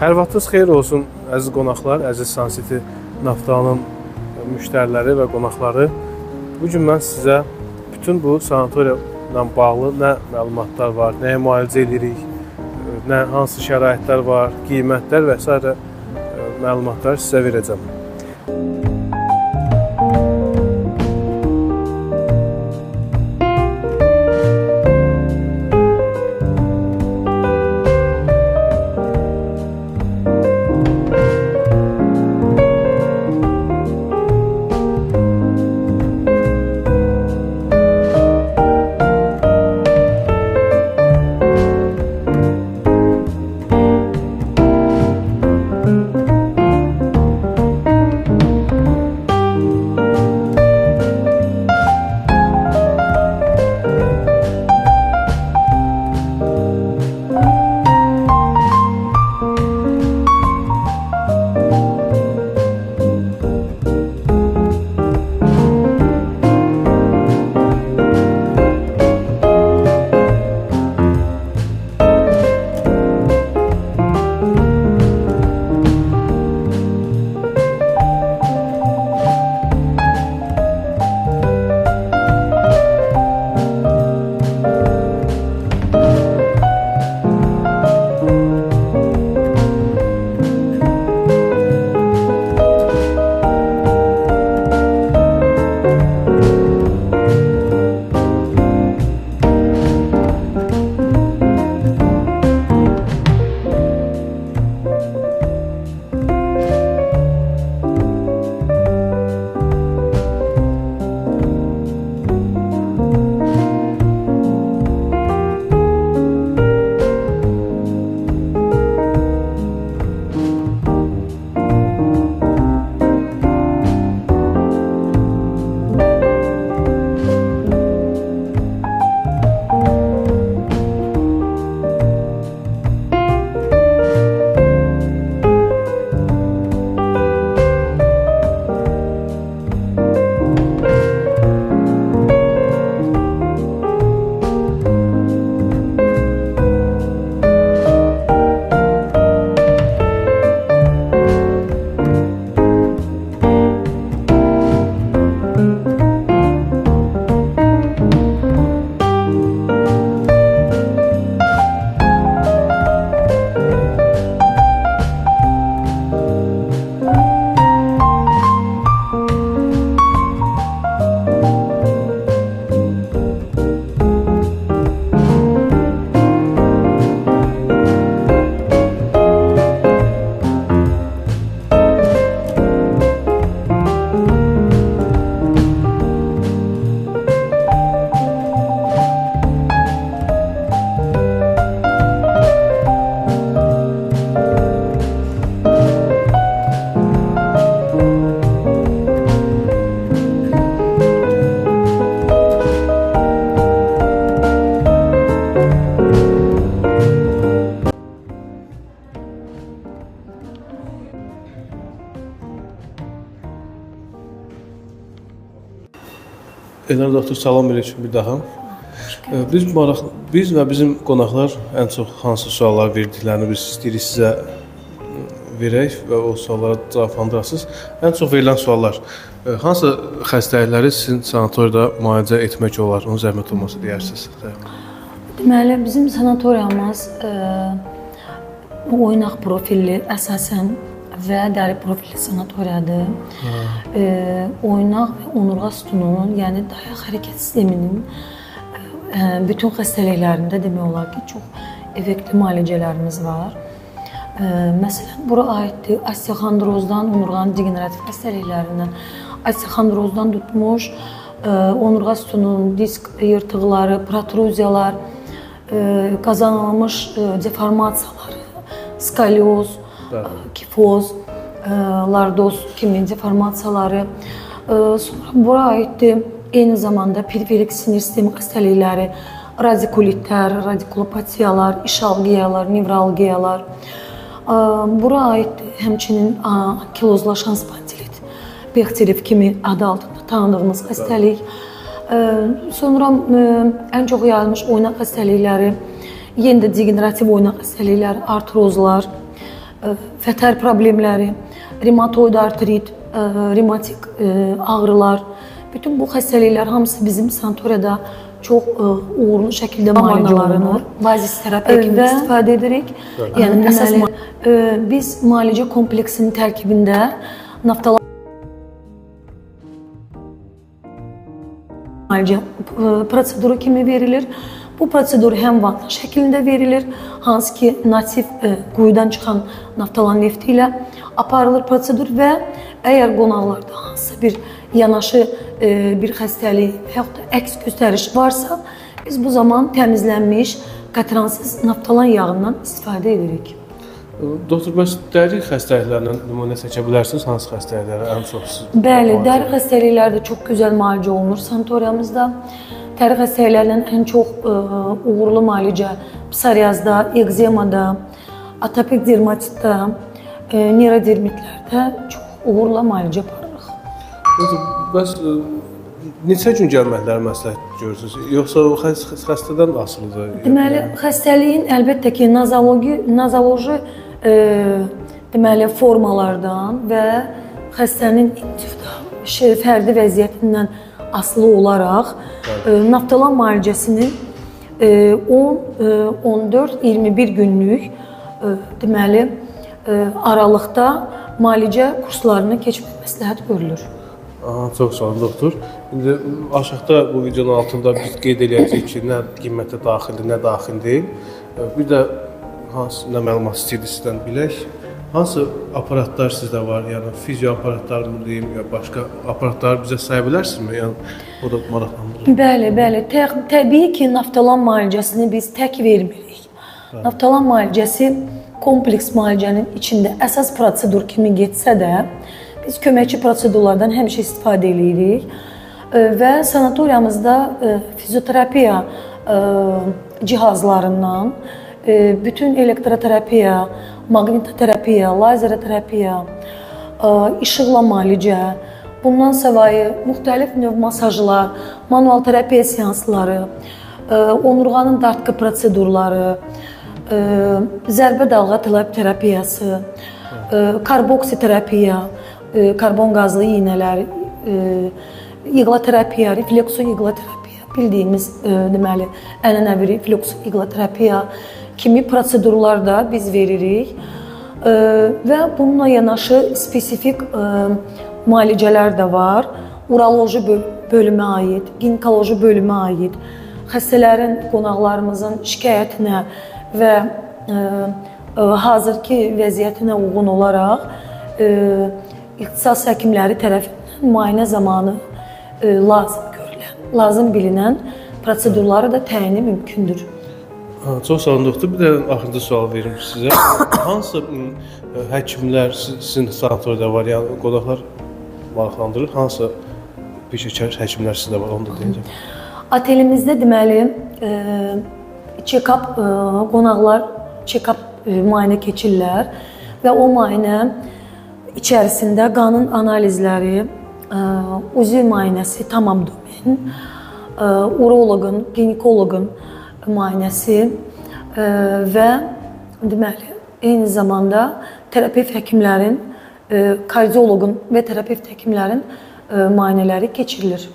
Hər vaxtınız xeyir olsun, əziz qonaqlar, əziz Sansiti Naftalın müştəriləri və qonaqları. Bugün mən sizə bütün bu sanatoriya ilə bağlı nə məlumatlar var, nəyə müalicə edirik, hansı şəraitlər var, qiymətlər və s. məlumatlar sizə verəcəm. Elnur doktor, salam aleyküm bir daha. Biz və bizim qonaqlar ən çox hansı suallar verdiklərini biz istəyirik sizə verək və o suallara cavablandırasınız. Ən çox verilən suallar, hansı xəstəlikləri sizin sanatoriyada müalicə etmək olar, onun zəhmət olması deyirsiniz? Deməli, bizim sanatoriyamız oynaq profilli əsasən və dəri profilli sanatoriyadır. Oynaq və onurğa sütununun, yəni dayaq hərəkət sisteminin bütün xəstəliklərində demək olar ki, çox effektiv müalicələrimiz var. Məsələn, bura aiddir osteoxondrozdan, onurğanın degenerativ xəstəliklərindən, osteoxondrozdan tutmuş, onurğa sütununun disk yırtıqları, protruziyalar, qazanılmış deformasiyaları, skolioz, kifoz, lardoz kimi deformasiyaları. Sonra bura aiddir eyni zamanda periferik sinir sistemi xəstəlikləri, radikulitlər, radikulopatiyalar, işalgiyalar, nevralgiyalar. Bura aiddir həmçinin ankilozlaşan spondilit, Bechterev kimi adı altında tanıdığımız xəstəlik. Sonra ən çox yayılmış oynaq xəstəlikləri, yenə də degenerativ oynaq xəstəlikləri, artrozlar, fətər problemləri, reumatoid artrit, reumatik ağrılar, bütün bu xəstəliklər hamısı bizim sanatoriyada çox uğurlu şəkildə müalicə olunur. Bazis terapiya kimi istifadə edirik. Yəni əsas biz müalicə kompleksinin tərkibində naftalan müalicə proseduru kimi verilir. Bu prosedur həm vanna şəklində verilir, hansı ki nativ quyudan çıxan naftalan nefti ilə aparılır prosedur və əgər qonaqlarda hansısa bir yanaşı bir xəstəlik və yaxud da əks göstəriş varsa, biz bu zaman təmizlənmiş qatransız naftalan yağından istifadə edirik. Doktor, bəs dəri xəstəliklərindən nümunə çəkə bilərsiniz? Hansı xəstəlikləri ən çox siz? Bəli, dəri xəstəlikləri də çox gözəl müalicə olunur sanatoriyamızda. Dəri xəstəliklərindən ən çox uğurlu müalicə psoriazda, ekzemada, atopik dermatitdə, neurodermitlərdə çox uğurla müalicə aparırıq. Bəs neçə gün gəlməkləri məsləhət görürsünüz? Yoxsa o xəstədən asılıdır? Deməli, xəstəliyin əlbəttə ki, nozoloji deməli formalardan və xəstənin fərdi vəziyyətindən asılı olaraq naftalan müalicəsinin 10-14-21 günlük deməli aralıqda müalicə kurslarını keçmək məsləhət görülür. Çox sağ olun, doktor. İndi aşağıda bu videonun altında biz qeyd edəcəyik ki, nə qiymətə daxildir, nə daxil deyil. Bir də hansı nə məlumat istəyirdi sizdən bilək. Hansı aparatlar sizdə var? Yəni fizio aparatlar mı deyim, ya başqa aparatları bizə saya bilərsinizmi? Yəni o da maraqlandırır. Bəli. Təbii ki, naftalan müalicəsini biz tək vermirik. Naftalan müalicəsi kompleks müalicənin içində əsas prosedur kimi getsə də, biz köməkçi prosedurlardan həmişə istifadə edirik və sanatoriyamızda fizioterapiya cihazlarından bütün elektroterapiya, maqnitoterapiya, lazer terapiya, işıqla müalicə, bundan savayı müxtəlif növ masajlar, manual terapiya seansları, onurğanın dartqı prosedurları, zərbə dalğa terapiyası, karboksiterapiya, karbon qazlı iynələr, iğla terapiya, reflekso iğla terapiya, bildiyimiz deməli ənənəvi reflekso iğla terapiya kimi prosedurlar da biz veririk və bununla yanaşı spesifik müalicələr də var. Uroloji bölümə aid, ginekoloji bölümə aid xəstələrin, qonaqlarımızın şikayətinə və hazırki vəziyyətinə uyğun olaraq ixtisas həkimləri tərəfindən müayinə zamanı lazım görülən, lazım bilinən prosedurları da təyini mümkündür. Çox sağ olun, doktor. Bir də axırıncı sual verim sizə. Hansı həkimlər sizin sanatoriyada var? Yəni qonaqlar maraqlandırır. Hansı peşəkar həkimlər sizdə var? Onu da deyəcəm. Otelimizdə deməli check-up qonaqlar check-up müayinə keçirlər və o müayinə içərisində qanın analizləri, UZI müayinəsi tamam domen, uroloqun, ginekoloqun müayinəsi və deməli eyni zamanda terapevt həkimlərin, kardioloqun və terapevt həkimlərin müayinələri keçirilir.